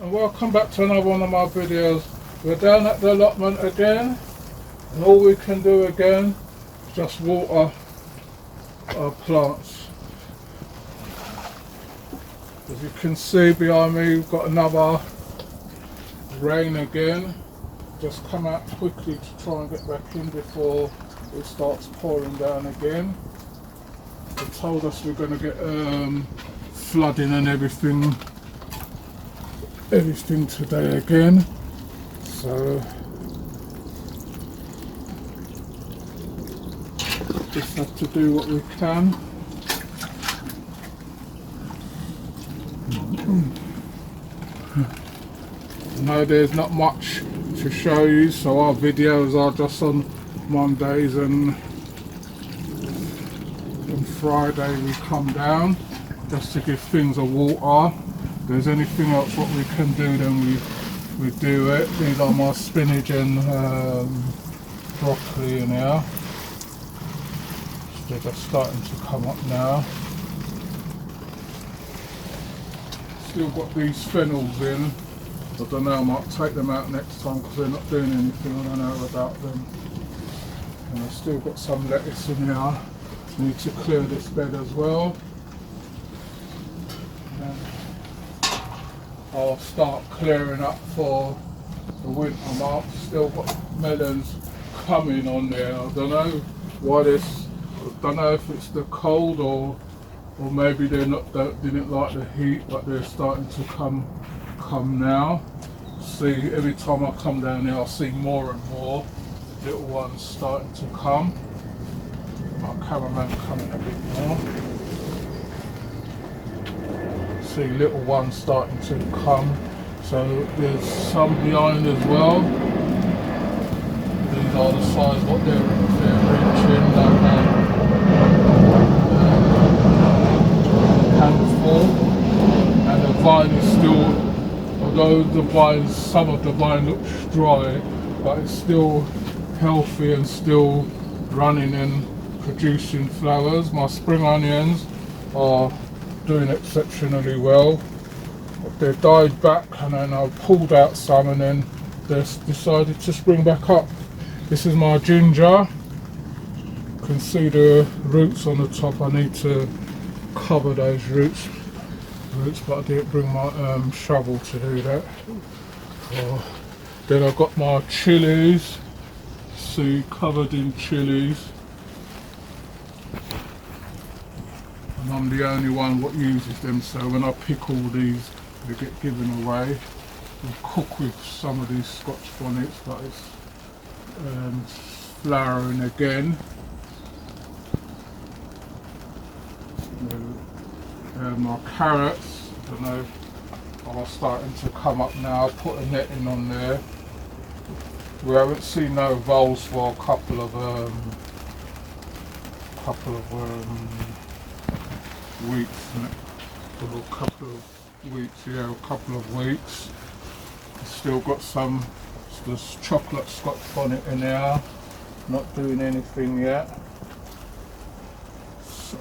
and welcome back to another one of my videos. We're down at the allotment again, and all we can do again is just water our plants. As you can see behind me, we've got another rain again. Just come out quickly to try and get back in before it starts pouring down again. They told us we're going to get flooding and everything today again, so just have to do what we can. No, there's not much to show you, so our videos are just on Mondays and on Friday we come down just to give things a water. If there's anything else what we can do, then we do it. These are my spinach and broccoli in here. They're just starting to come up now. Still got these fennels in. I don't know, I might take them out next time because they're not doing anything. I don't know about them. And I've still got some lettuce in here. Need to clear this bed as well. I'll start clearing up for the winter months. Still got melons coming on there. I don't know why this. I don't know if it's the cold or maybe they didn't like the heat, but they're starting to come now. See, every time I come down here, I see more and more little ones starting to come. My cameraman coming a bit more. See little ones starting to come. So there's some behind as well. These are the size what they're reaching. Handful. And the vine is still, although the vine, some of the vine looks dry, but it's still healthy and still running and producing flowers. My spring onions are doing exceptionally well. They died back and then I pulled out some and then they decided to spring back up. This is my ginger. You can see the roots on the top. I need to cover those roots, but I didn't bring my shovel to do that. Then I've got my chilies, see, covered in chilies. And I'm the only one what uses them, so when I pick all these, they get given away. We cook with some of these Scotch bonnets, but it's flowering again. My carrots, I don't know, are starting to come up now. I put a netting on there. We haven't seen no voles for a couple of weeks. A couple of weeks. Still got some this chocolate Scotch bonnet in there. Not doing anything yet.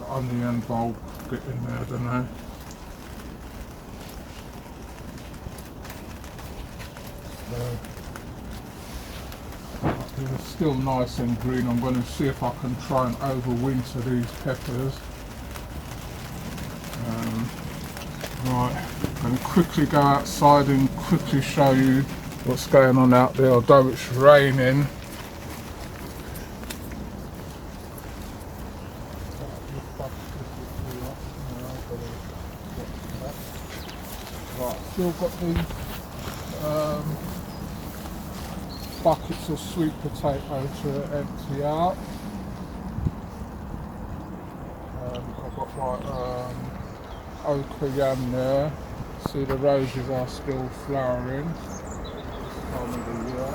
Onion bulb get in there, I don't know. They're still nice and green. I'm going to see if I can try and overwinter these peppers. Right, I'm going to quickly go outside and quickly show you what's going on out there, although it's raining. Right, still got these buckets of sweet potato to empty out. I've got my ochre yam there. See, the roses are still flowering this time of the year.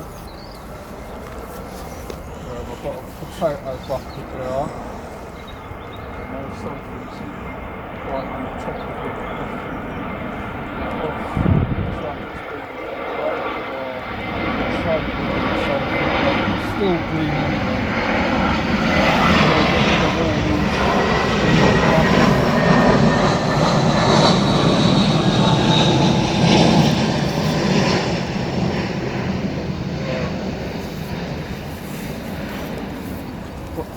I've got a potato bucket there. I know something's right on the top of it. Still green.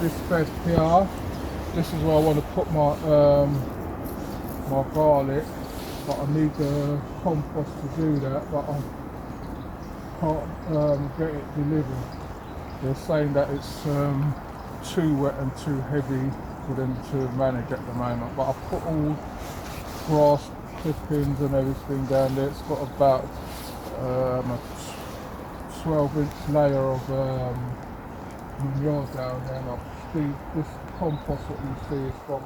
this bed here. This is where I want to put my my garlic, but I need the compost to do that, but I can't get it delivered. They're saying that it's too wet and too heavy for them to manage at the moment, but I've put all grass clippings and everything down there. It's got about a 12-inch layer of manure down there, and this compost that you see is from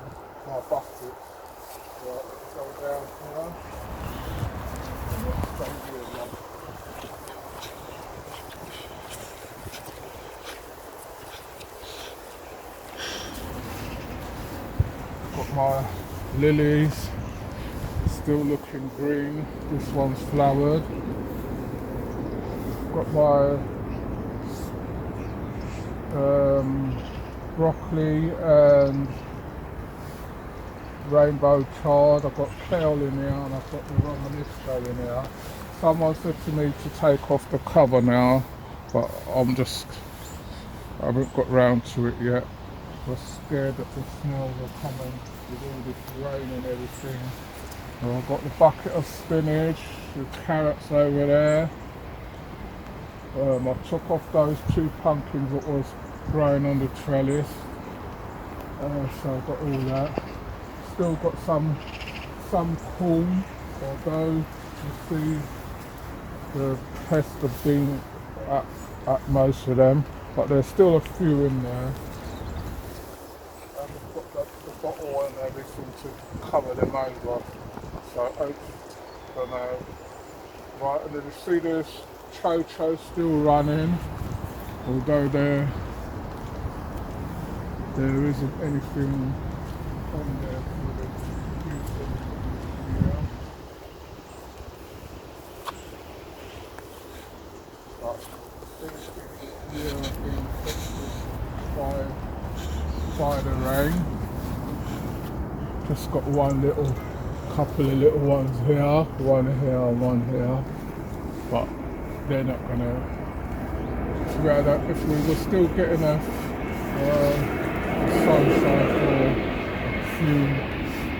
my bucket. Right, let's go down here. And let's stay here now. Got my lilies, still looking green. This one's flowered. Got my broccoli and rainbow chard. I've got kale in here and I've got the romanesco in here. Someone said to me to take off the cover now, but I haven't got round to it yet. I was scared that the snails are coming with all this rain and everything. And I've got the bucket of spinach, the carrots over there. I took off those 2 pumpkins that was growing on the trellis. So I've got all that. Still got some corn, although you see the pests have been at most of them, but there's still a few in there. And I've got the bottle and everything to cover them over. So I don't know. Right, and then you see this chocho still running, although there isn't anything on there for them to use them here. But things here have been affected by the rain. Just got couple of little ones here, one here and one here, but they're not gonna. If we were still getting a sunshine for a few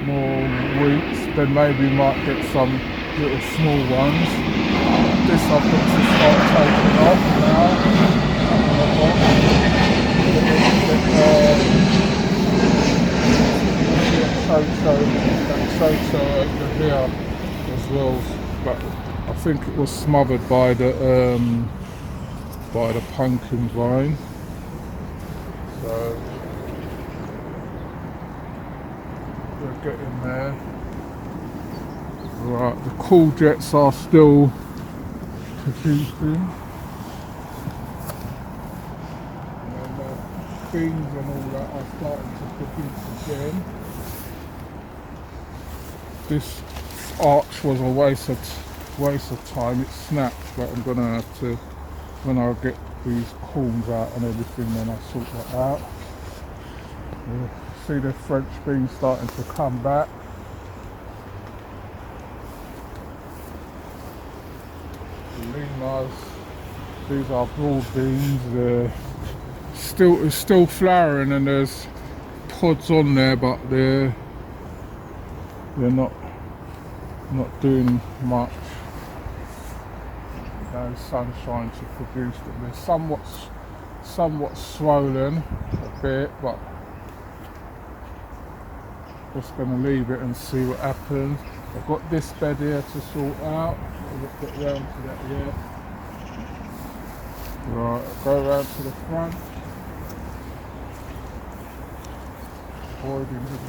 more weeks, then maybe we might get some little small ones. This I've got to start taking off now. Chocho over here as well, but I think it was smothered by the pumpkin vine. So we're getting there. Right, the cool jets are still producing. And the beans and all that are starting to produce again. This arch was a waste of time. It snapped, but I'm gonna have to, when I get these corns out and everything, then I'll sort that out. See the French beans starting to come back. The limas, these are broad beans. It's still flowering and there's pods on there, but they're not doing much. No sunshine to produce them. They're somewhat swollen a bit, but just going to leave it and see what happens. I've got this bed here to sort out. I'll just get round to that yet. Right, I'll go round to the front. Avoiding this.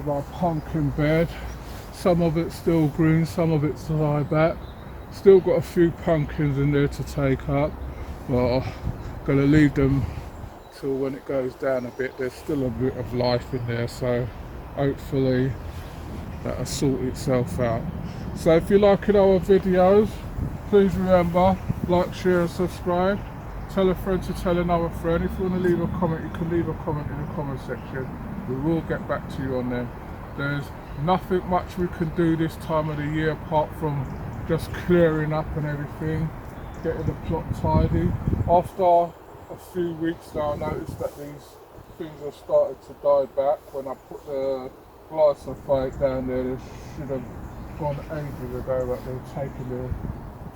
My pumpkin bed, some of it's still green, some of it's dry back. Still got a few pumpkins in there to take up, but I'm gonna leave them till when it goes down a bit. There's still a bit of life in there, so hopefully that'll sort itself out. So if you're liking our videos, please remember, like, share and subscribe. Tell a friend to tell another friend. If you want to leave a comment, you can leave a comment in the comment section. We will get back to you on them. There's nothing much we can do this time of the year apart from just clearing up and everything, getting the plot tidy. After a few weeks now, I noticed that these things have started to die back. When I put the glyphosate down there, they should have gone ages ago, but they're taking the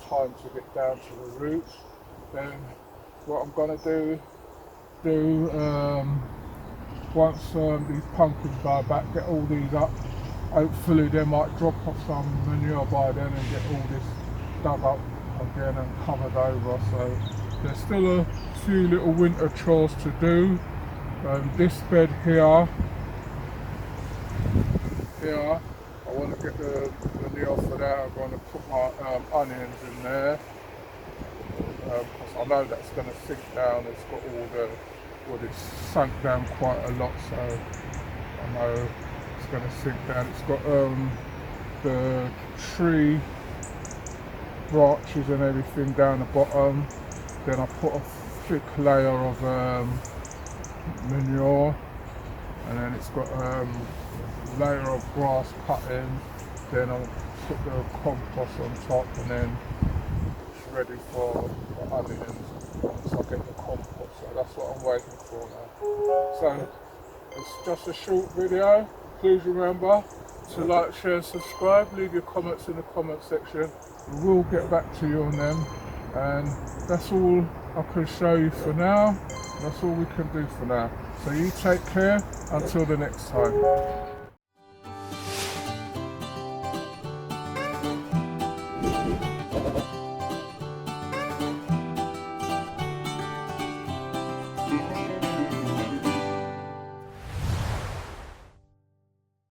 time to get down to the roots. Then what I'm going to do once these pumpkins die back, get all these up. Hopefully they might drop off some manure by then and get all this dug up again and covered over. So there's still a few little winter chores to do. This bed here, I want to get the manure for that. I'm going to put my onions in there, because I know that's going to sink down. It's got it's sunk down quite a lot, so I know it's going to sink down. It's got the tree branches and everything down the bottom. Then I put a thick layer of manure, and then it's got a layer of grass cuttings. Then I'll put the compost on top, and then it's ready for the onions once I get the compost. So that's what I'm waiting for now. So it's just a short video. Please remember to like, share and subscribe. Leave your comments in the comment section. We'll get back to you on them. And that's all I can show you for now. That's all we can do for now. So you take care until the next time.